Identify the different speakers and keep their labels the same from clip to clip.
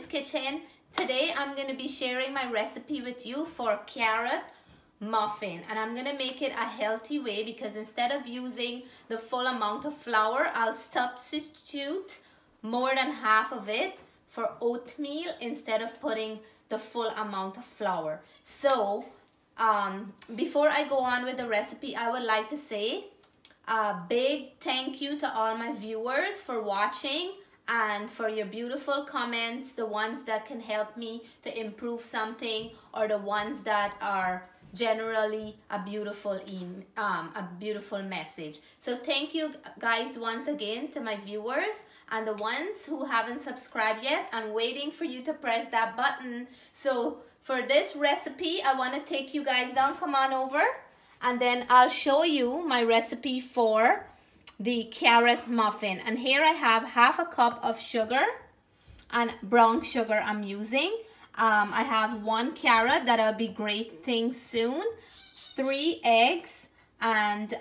Speaker 1: Kitchen. Today I'm going to be sharing my recipe with you for carrot muffin, and I'm going to make it a healthy way because instead of using the full amount of flour, I'll substitute more than half of it for oatmeal instead of putting the full amount of flour. So before I go on with the recipe, I would like to say a big thank you to all my viewers for watching and for your beautiful comments, the ones that can help me to improve something or the ones that are generally a beautiful message. So thank you guys once again to my viewers, and the ones who haven't subscribed yet, I'm waiting for you to press that button. So for this recipe, I want to take you guys down. Come on over, and then I'll show you my recipe for the carrot muffin. And here I have half a cup of sugar, and brown sugar I'm using. I have 1 carrot that I'll be grating soon, 3 eggs, and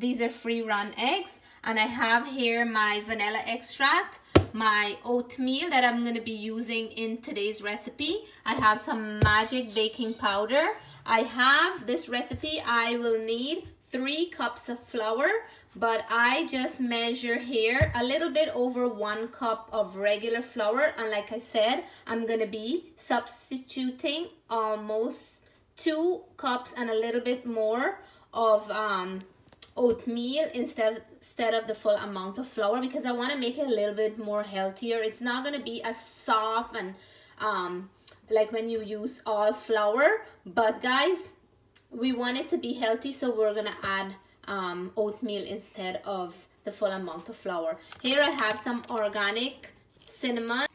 Speaker 1: these are free run eggs, and I have here my vanilla extract, my oatmeal that I'm going to be using in today's recipe. I have some magic baking powder. I have this recipe, I will need 3 cups of flour, but I just measure here a little bit over 1 cup of regular flour, and like I said, I'm gonna be substituting almost 2 cups and a little bit more of oatmeal instead of the full amount of flour, because I want to make it a little bit more healthier. It's not gonna be as soft and like when you use all flour, but guys, we want it to be healthy, so we're gonna add oatmeal instead of the full amount of flour. Here I have some organic cinnamon,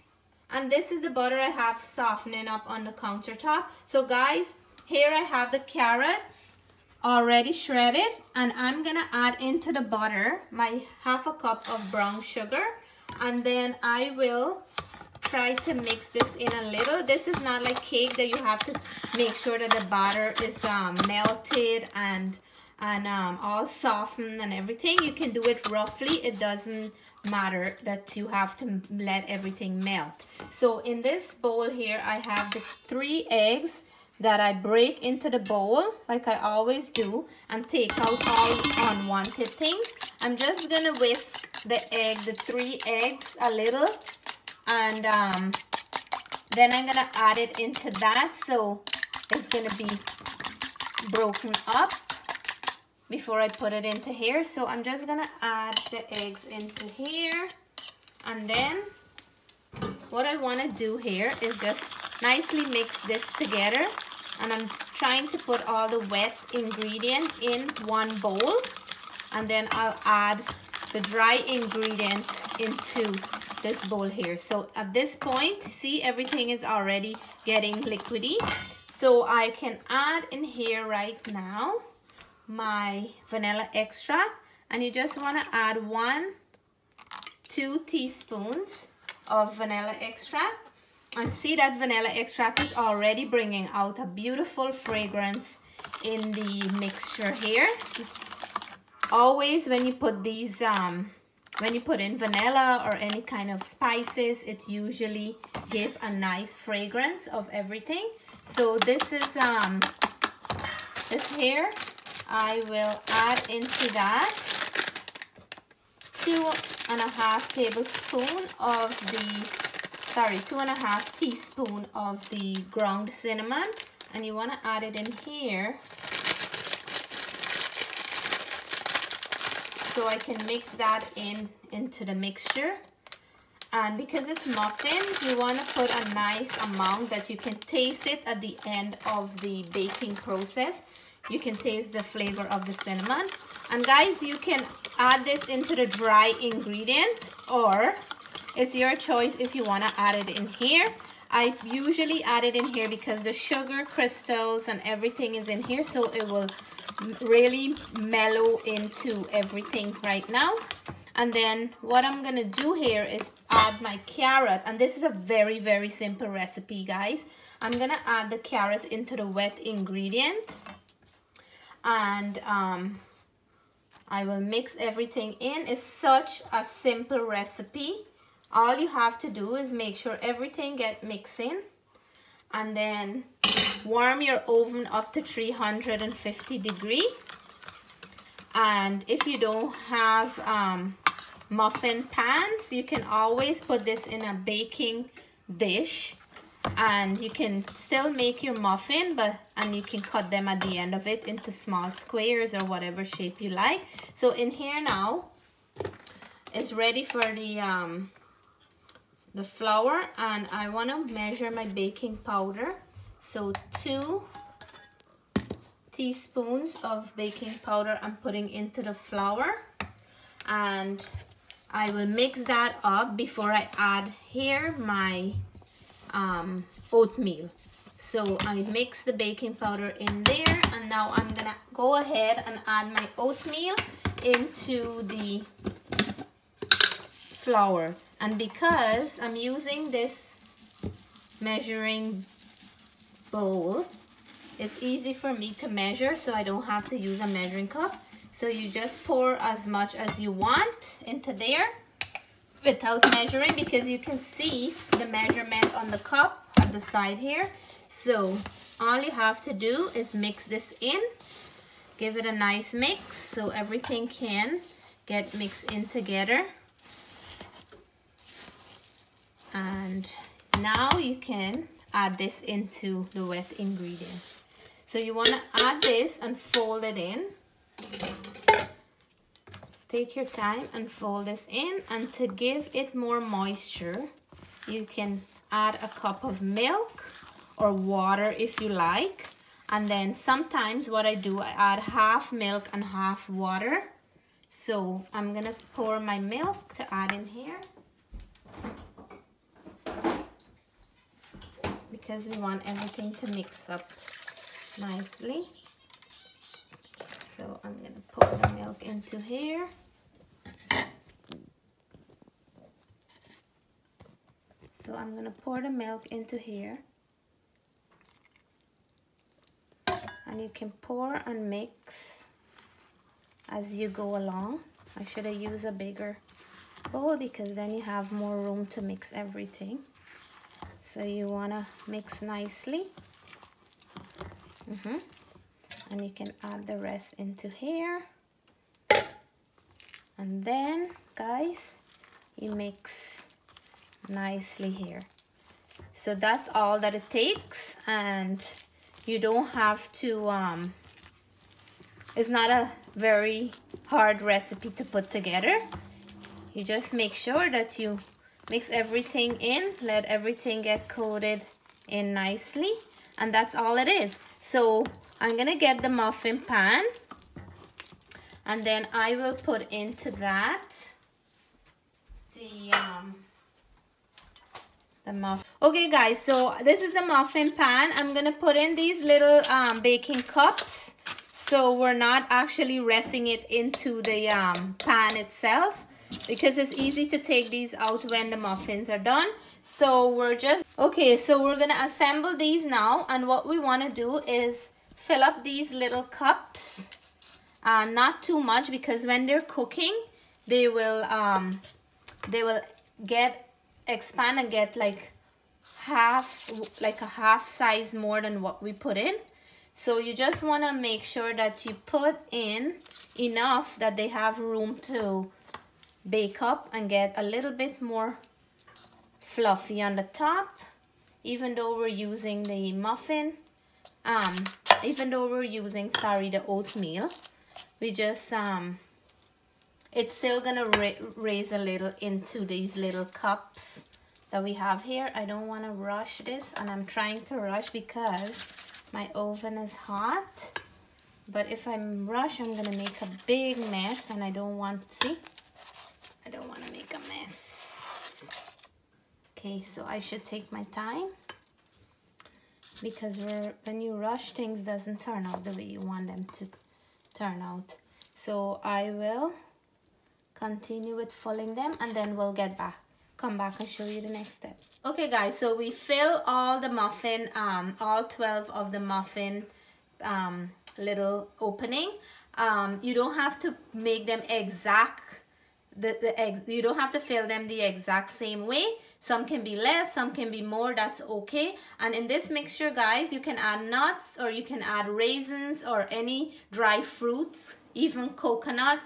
Speaker 1: and this is the butter I have softening up on the countertop. So guys, here I have the carrots already shredded, and I'm gonna add into the butter my half a cup of brown sugar, and then I will try to mix this in a little. This is not like cake that you have to make sure that the batter is melted and all softened and everything. You can do it roughly. It doesn't matter that you have to let everything melt. So in this bowl here, I have the 3 eggs that I break into the bowl like I always do and take out all unwanted things. I'm just gonna whisk the 3 eggs a little, and then I'm gonna add it into that, so it's gonna be broken up before I put it into here. So I'm just gonna add the eggs into here, and then what I want to do here is just nicely mix this together, and I'm trying to put all the wet ingredient in one bowl, and then I'll add the dry ingredient into this bowl here. So at this point, see, everything is already getting liquidy, so I can add in here right now my vanilla extract, and you just want to add 1-2 teaspoons of vanilla extract, and see that vanilla extract is already bringing out a beautiful fragrance in the mixture here. Always when you put these when you put in vanilla or any kind of spices, it usually gives a nice fragrance of everything. So this is this here I will add into that 2.5 tablespoon of the 2.5 teaspoon of the ground cinnamon, and you want to add it in here so I can mix that into the mixture. And because it's muffin, you want to put a nice amount that you can taste it at the end of the baking process. You can taste the flavor of the cinnamon. And guys, you can add this into the dry ingredient, or it's your choice if you want to add it in here. I usually add it in here because the sugar crystals and everything is in here, so it will really mellow into everything right now. And then what I'm gonna do here is add my carrot, and this is a very, very simple recipe, guys. I'm gonna add the carrot into the wet ingredient, and I will mix everything in. It's such a simple recipe. All you have to do is make sure everything get mixed in, and then warm your oven up to 350 degrees. And if you don't have muffin pans, you can always put this in a baking dish, and you can still make your muffin, and you can cut them at the end of it into small squares or whatever shape you like. So in here now, it's ready for the flour, and I want to measure my baking powder. So 2 teaspoons of baking powder I'm putting into the flour, and I will mix that up before I add here my oatmeal. So I mix the baking powder in there, and now I'm gonna go ahead and add my oatmeal into the flour. And because I'm using this measuring bowl, it's easy for me to measure, so I don't have to use a measuring cup. So you just pour as much as you want into there without measuring, because you can see the measurement on the cup at the side here. So all you have to do is mix this in, give it a nice mix so everything can get mixed in together. And now you can add this into the wet ingredient. So you want to add this and fold it in. Take your time and fold this in, and to give it more moisture, you can add a cup of milk or water if you like. And then sometimes what I do, I add half milk and half water. So I'm gonna pour my milk to add in here, because we want everything to mix up nicely. So I'm gonna pour the milk into here. So I'm gonna pour the milk into here. And you can pour and mix as you go along. I should have used a bigger bowl because then you have more room to mix everything. So you wanna mix nicely. And you can add the rest into here. And then, guys, you mix nicely here. So that's all that it takes, and you don't have to, it's not a very hard recipe to put together. You just make sure that you mix everything in, let everything get coated in nicely, and that's all it is. So I'm gonna get the muffin pan, and then I will put into that the muffin. Okay guys, so this is the muffin pan. I'm gonna put in these little baking cups, so we're not actually resting it into the pan itself, because it's easy to take these out when the muffins are done. So we're just, okay, so we're gonna assemble these now, and what we wanna do is fill up these little cups, not too much, because when they're cooking, they will expand and get like a half size more than what we put in. So you just want to make sure that you put in enough that they have room to bake up and get a little bit more fluffy on the top, even though we're using the muffin, even though we're using, sorry, the oatmeal. We just It's still gonna raise a little into these little cups that we have here. I don't want to rush this, and I'm trying to rush because my oven is hot. But if I'm rush, I'm gonna make a big mess, and I don't want, see? I don't want to make a mess. Okay, so I should take my time, because when you rush, things doesn't turn out the way you want them to turn out. So I will continue with filling them, and then we'll come back and show you the next step. Okay guys, so we fill all the muffin, all 12 of the muffin little opening. You don't have to make them exact, you don't have to fill them the exact same way. Some can be less, some can be more, that's okay. And in this mixture, guys, you can add nuts, or you can add raisins, or any dry fruits, even coconut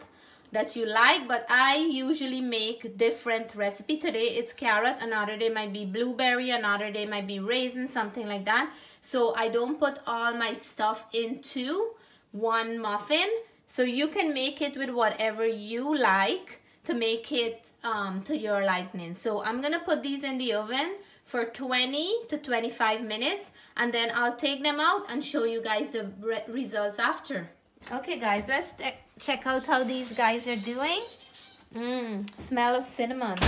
Speaker 1: that you like. But I usually make different recipe. Today it's carrot, another day might be blueberry, another day might be raisin, something like that. So I don't put all my stuff into one muffin. So you can make it with whatever you like to make it to your liking. So I'm gonna put these in the oven for 20 to 25 minutes, and then I'll take them out and show you guys the results after. Okay guys, let's check out how these guys are doing. Smell of cinnamon.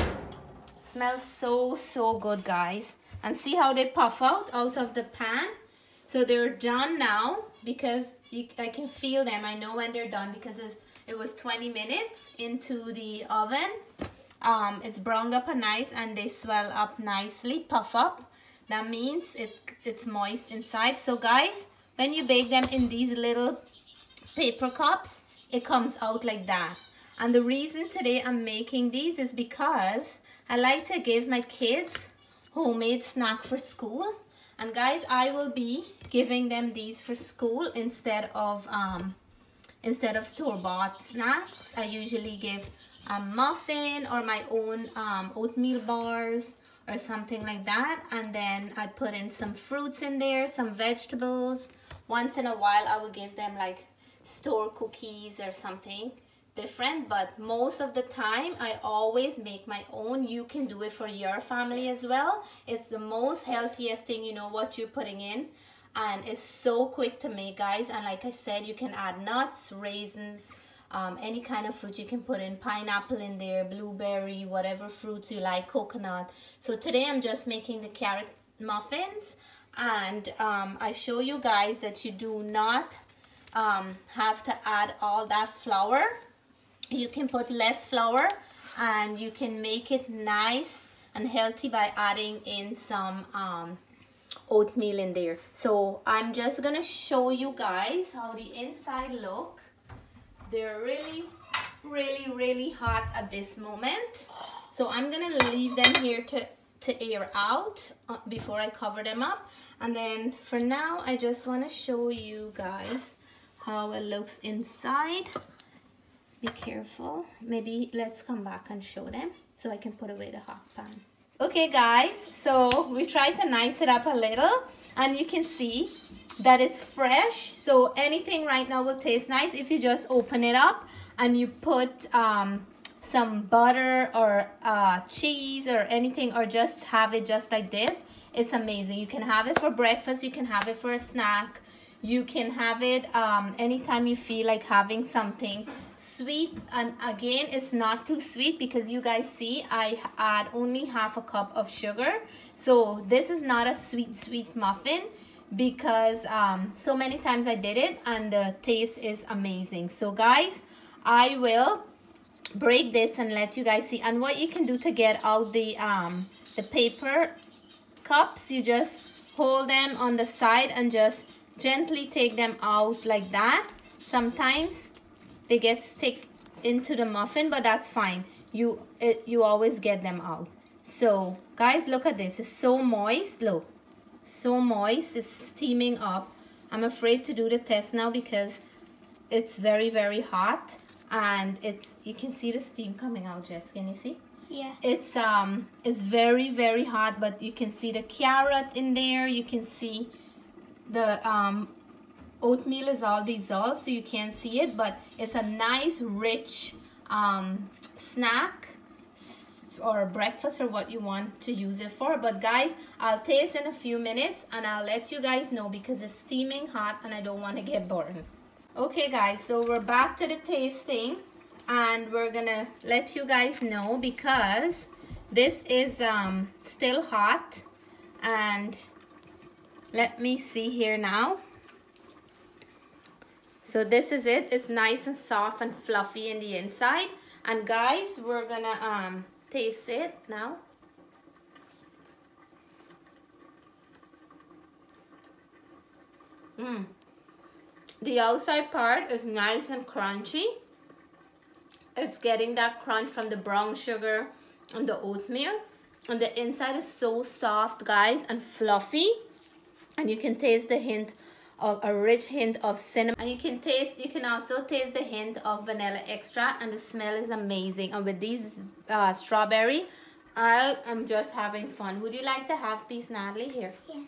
Speaker 1: Smells so good, guys. And see how they puff out of the pan. So they're done now, because I can feel them. I know when they're done because it was 20 minutes into the oven. It's browned up nice, and they swell up nicely, puff up. That means it's moist inside. So guys, when you bake them in these little paper cups, it comes out like that. And the reason today I'm making these is because I like to give my kids homemade snack for school. And guys, I will be giving them these for school instead of store-bought snacks. I usually give a muffin or my own oatmeal bars or something like that, and then I put in some fruits in there, some vegetables. Once in a while I will give them like store cookies or something different, but most of the time I always make my own. You can do it for your family as well. It's the most healthiest thing. You know what you're putting in, and it's so quick to make, guys. And like I said, you can add nuts, raisins, any kind of fruit. You can put in pineapple in there, blueberry, whatever fruits you like, coconut. So today I'm just making the carrot muffins, and I show you guys that you do not have to add all that flour. You can put less flour, and you can make it nice and healthy by adding in some oatmeal in there. So I'm just gonna show you guys how the inside look. They're really hot at this moment. So I'm gonna leave them here to air out before I cover them up. And then for now, I just want to show you guys how it looks inside. Be careful. Maybe let's come back and show them so I can put away the hot pan. Okay guys, so we try to nice it up a little, and you can see that it's fresh. So anything right now will taste nice if you just open it up and you put some butter or cheese or anything, or just have it just like this. It's amazing. You can have it for breakfast, you can have it for a snack, you can have it anytime you feel like having something sweet. And again, it's not too sweet because you guys see I add only half a cup of sugar. So this is not a sweet muffin, because so many times I did it and the taste is amazing. So guys, I will break this and let you guys see. And what you can do to get out the paper cups, you just hold them on the side and just gently take them out like that. Sometimes they get stick into the muffin, but that's fine. You always get them out. So guys, look at this. It's so moist. Look, so moist. It's steaming up. I'm afraid to do the test now because it's very hot, and you can see the steam coming out. Jess, can you see?
Speaker 2: Yeah.
Speaker 1: It's very hot, but you can see the carrot in there. You can see the oatmeal is all dissolved, so you can't see it, but it's a nice rich snack or breakfast or what you want to use it for. But guys, I'll taste in a few minutes and I'll let you guys know because it's steaming hot and I don't want to get burned. Okay guys, so we're back to the tasting and we're gonna let you guys know because this is still hot. And let me see here now. So this is it. It's nice and soft and fluffy in the inside. And guys, we're gonna taste it now. The outside part is nice and crunchy. It's getting that crunch from the brown sugar and the oatmeal. And the inside is so soft, guys, and fluffy. And you can taste the hint of a rich hint of cinnamon. And you can also taste the hint of vanilla extract, and the smell is amazing. And with these strawberry, I am just having fun. Would you like to have piece, Natalie? Here.
Speaker 2: Yes.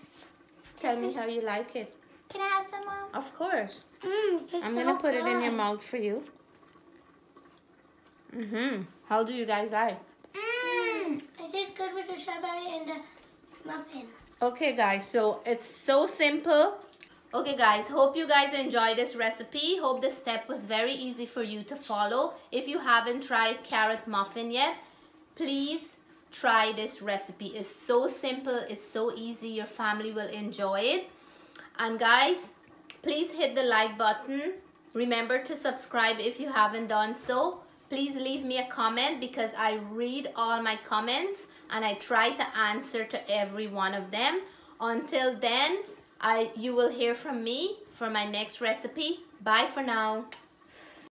Speaker 1: Tell me how you like it.
Speaker 2: Can I have some, Mom?
Speaker 1: Of course. I'm
Speaker 2: going
Speaker 1: gonna put it in your mouth for you. How do you guys like?
Speaker 2: It tastes good with the strawberry and the muffin.
Speaker 1: Okay guys, so it's so simple. Okay guys, hope you guys enjoyed this recipe. Hope this step was very easy for you to follow. If you haven't tried carrot muffin yet, please try this recipe. It's so simple, it's so easy, your family will enjoy it. And guys, please hit the like button. Remember to subscribe if you haven't done so. Please leave me a comment because I read all my comments and I try to answer to every one of them. Until then, you will hear from me for my next recipe. Bye for now.